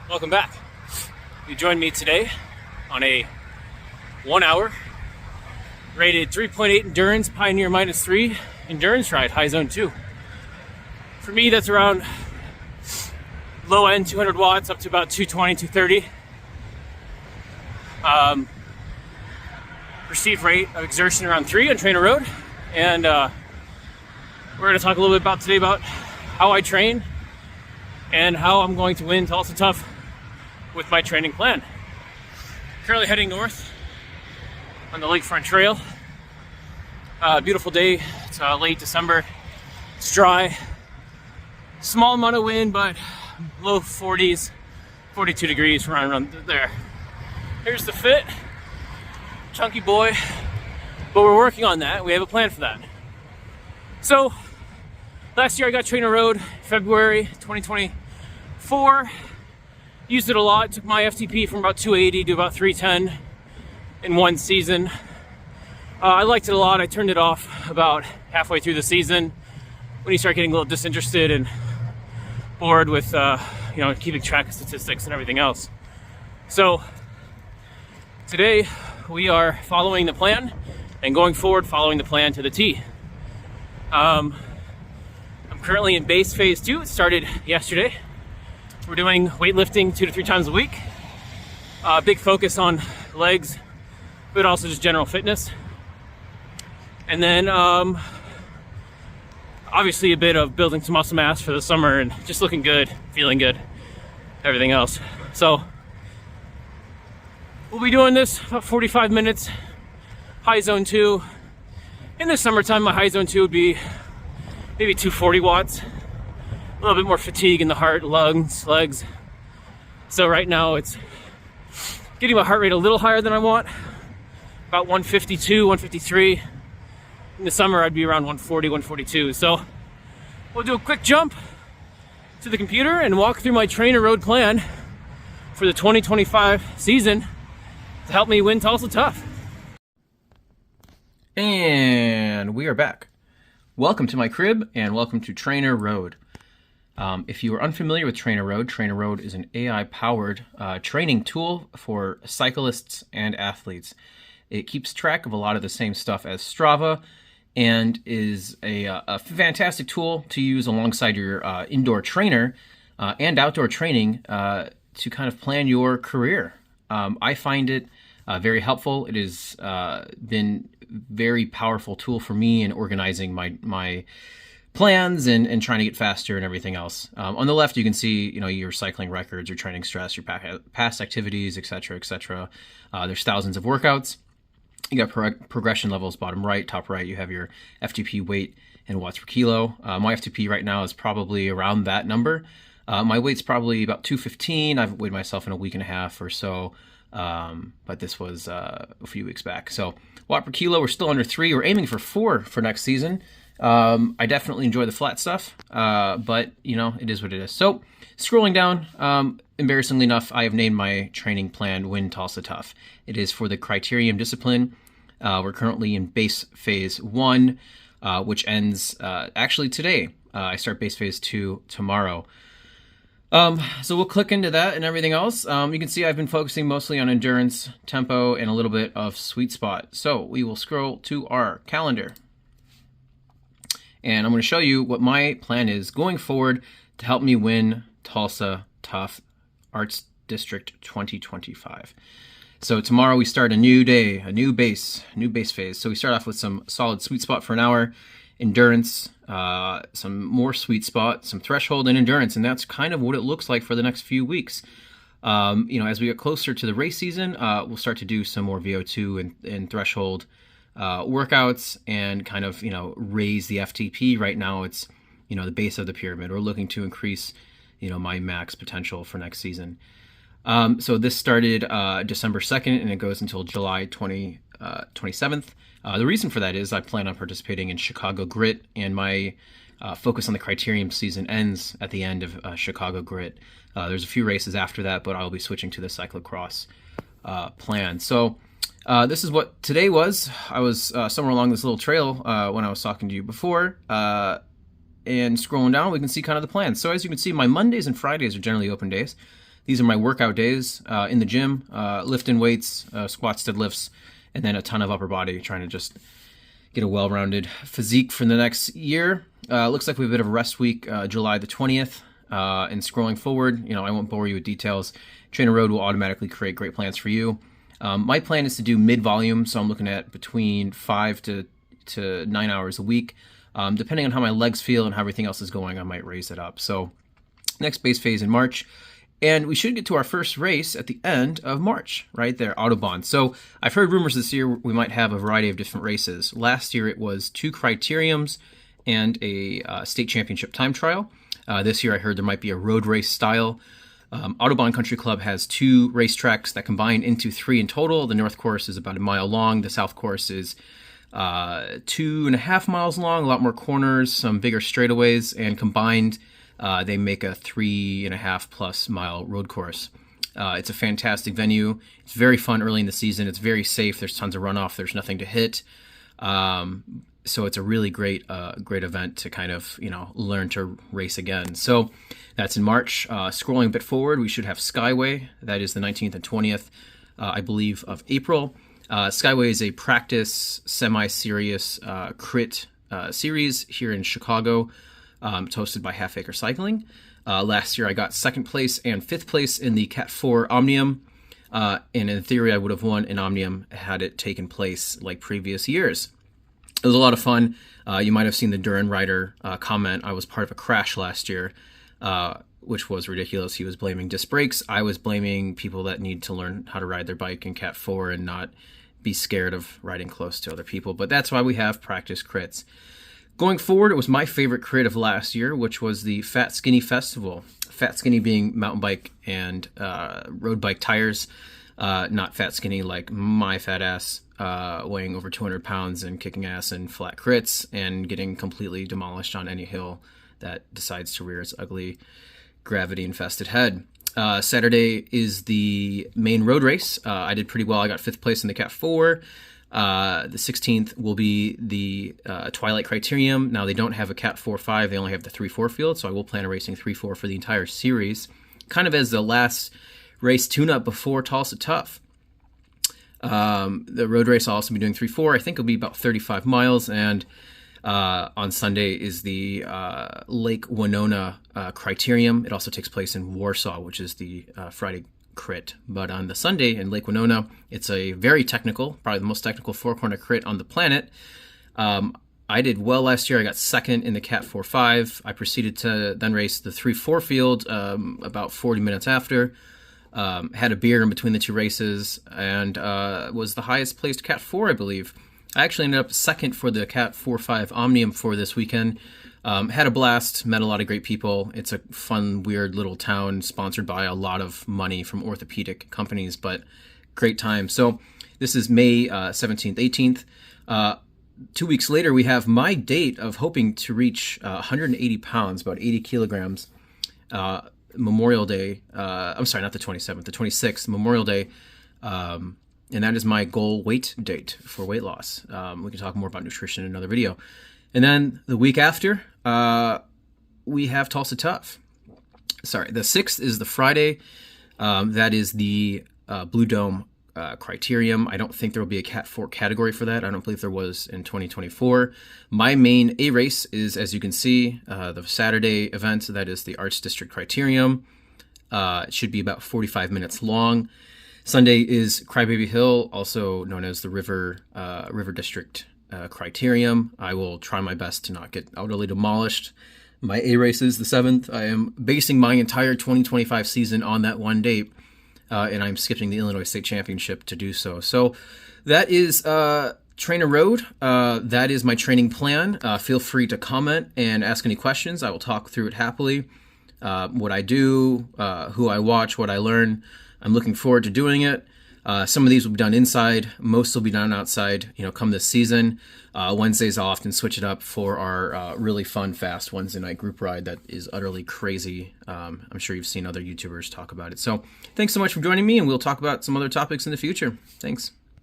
Welcome back. You joined me today on a 1 hour rated 3.8 endurance Pioneer -3 endurance ride, high zone 2. For me, that's around low end 200 watts up to about 220, 230. Perceived rate of exertion around 3 on Trainer Road. And we're going to talk a little bit today about how I train and how I'm going to win Tulsa Tough with my training plan. Currently heading north on the Lakefront Trail. Beautiful day. It's late December. It's dry. Small amount of wind, but low 40s, 42 degrees around there. Here's the fit. Chunky boy. But we're working on that. We have a plan for that. So, last year I got Trainer Road, February 2024. Used it a lot. Took my FTP from about 280 to about 310 in one season. I liked it a lot. I turned it off about halfway through the season when you start getting a little disinterested and bored with keeping track of statistics and everything else. So today we are following the plan and going forward following the plan to the T. I'm currently in base phase 2. It started yesterday. We're doing weightlifting 2 to 3 times a week. Big focus on legs, but also just general fitness. And then obviously a bit of building some muscle mass for the summer and just looking good, feeling good, everything else. So we'll be doing this about 45 minutes, high zone 2. In the summertime, my high zone 2 would be maybe 240 watts. A little bit more fatigue in the heart, lungs, legs. So right now it's getting my heart rate a little higher than I want. About 152, 153. In the summer, I'd be around 140, 142. So we'll do a quick jump to the computer and walk through my Trainer Road plan for the 2025 season to help me win Tulsa Tough. And we are back. Welcome to my crib and welcome to Trainer Road. If you are unfamiliar with Trainer Road is an AI-powered training tool for cyclists and athletes. It keeps track of a lot of the same stuff as Strava and is a fantastic tool to use alongside your indoor trainer and outdoor training to kind of plan your career. I find it very helpful. It has been very powerful tool for me in organizing my plans and trying to get faster and everything else. On the left, you can see, your cycling records, your training stress, your past activities, etc., etc. There's thousands of workouts. You got progression levels, bottom right, top right. You have your FTP weight in watts per kilo. My FTP right now is probably around that number. My weight's probably about 215. I've weighed myself in a week and a half or so, but this was a few weeks back. So watt per kilo, we're still under 3. We're aiming for 4 for next season. I definitely enjoy the flat stuff, but it is what it is. So scrolling down, embarrassingly enough, I have named my training plan Win Tulsa Tough. It is for the criterium discipline. We're currently in base phase 1, which ends actually today. I start base phase 2 tomorrow. So we'll click into that and everything else. You can see I've been focusing mostly on endurance, tempo, and a little bit of sweet spot. So we will scroll to our calendar. And I'm going to show you what my plan is going forward to help me win Tulsa Tough Arts District 2025. So tomorrow we start a new day, a new base phase. So we start off with some solid sweet spot for an hour, endurance, some more sweet spot, some threshold and endurance. And that's kind of what it looks like for the next few weeks. As we get closer to the race season, we'll start to do some more VO2 and threshold workouts and kind of, raise the FTP. Right now it's, the base of the pyramid. We're looking to increase, my max potential for next season. So this started December 2nd and it goes until July 27th. The reason for that is I plan on participating in Chicago Grit, and my focus on the criterium season ends at the end of Chicago Grit. There's a few races after that, but I'll be switching to the cyclocross plan. So this is what today was. I was somewhere along this little trail when I was talking to you before, and scrolling down, we can see kind of the plan. So as you can see, my Mondays and Fridays are generally open days. These are my workout days in the gym, lifting weights, squats, deadlifts, and then a ton of upper body, trying to just get a well-rounded physique for the next year. Looks like we have a bit of a rest week, July the 20th. And scrolling forward, I won't bore you with details. Trainer Road will automatically create great plans for you. My plan is to do mid-volume, so I'm looking at between 5 to 9 hours a week. Depending on how my legs feel and how everything else is going, I might raise it up. So next base phase in March. And we should get to our first race at the end of March, right there, Autobahn. So I've heard rumors this year we might have a variety of different races. Last year it was 2 criteriums and a state championship time trial. This year I heard there might be a road race style. Autobahn Country Club has 2 racetracks that combine into 3 in total. The north course is about 1 mile long. The south course is 2.5 miles long, a lot more corners, some bigger straightaways, and combined they make a 3.5 plus mile road course. It's a fantastic venue. It's very fun early in the season. It's very safe. There's tons of runoff. There's nothing to hit. So it's a really great event to kind of, learn to race again. So that's in March. Scrolling a bit forward, we should have Skyway. That is the 19th and 20th, I believe, of April. Skyway is a practice, semi-serious crit series here in Chicago. It's hosted by Half Acre Cycling. Last year I got 2nd place and 5th place in the Cat 4 Omnium. And in theory I would have won an Omnium had it taken place like previous years. It was a lot of fun. You might have seen the Duran rider comment. I was part of a crash last year, which was ridiculous. He was blaming disc brakes. I was blaming people that need to learn how to ride their bike in Cat 4 and not be scared of riding close to other people. But that's why we have practice crits. Going forward, it was my favorite crit of last year, which was the Fat Skinny Festival. Fat Skinny being mountain bike and road bike tires, not fat skinny like my fat ass, weighing over 200 pounds and kicking ass in flat crits and getting completely demolished on any hill that decides to rear its ugly gravity-infested head. Saturday is the main road race. I did pretty well. I got 5th place in the Cat 4. The 16th will be the Twilight Criterium. Now, they don't have a Cat 4-5. They only have the 3-4 field, so I will plan on racing 3-4 for the entire series, kind of as the last race tune-up before Tulsa Tough. The road race I'll also be doing 3-4. I think it'll be about 35 miles, and on Sunday is the Lake Winona Criterium. It also takes place in Warsaw, which is the Friday crit. But on the Sunday in Lake Winona, it's a very technical, probably the most technical 4-corner crit on the planet. I did well last year. I got 2nd in the Cat 4-5. I proceeded to then race the 3-4 field about 40 minutes after. Had a beer in between the 2 races and was the highest placed Cat 4, I believe. I actually ended up 2nd for the Cat 4-5 Omnium for this weekend. Had a blast, met a lot of great people. It's a fun, weird little town sponsored by a lot of money from orthopedic companies, but great time. So this is May 17th, 18th. 2 weeks later, we have my date of hoping to reach 180 pounds, about 80 kilograms, Memorial Day. I'm sorry, not the 27th, the 26th, Memorial Day. And that is my goal weight date for weight loss. We can talk more about nutrition in another video. And then the week after, we have Tulsa Tough. Sorry, the 6th is the Friday. That is the Blue Dome Criterium. I don't think there will be a Cat 4 category for that. I don't believe there was in 2024. My main A race is, as you can see, the Saturday event. That is the Arts District Criterium. It should be about 45 minutes long. Sunday is Crybaby Hill, also known as the River District Criterium. I will try my best to not get utterly demolished. My A race is the 7th. I am basing my entire 2025 season on that one date, and I'm skipping the Illinois State Championship to do so. So that is Trainer Road. That is my training plan. Feel free to comment and ask any questions. I will talk through it happily. What I do, who I watch, what I learn. I'm looking forward to doing it. Some of these will be done inside. Most will be done outside, come this season. Wednesdays, I'll often switch it up for our really fun, fast Wednesday night group ride that is utterly crazy. I'm sure you've seen other YouTubers talk about it. So thanks so much for joining me, and we'll talk about some other topics in the future. Thanks.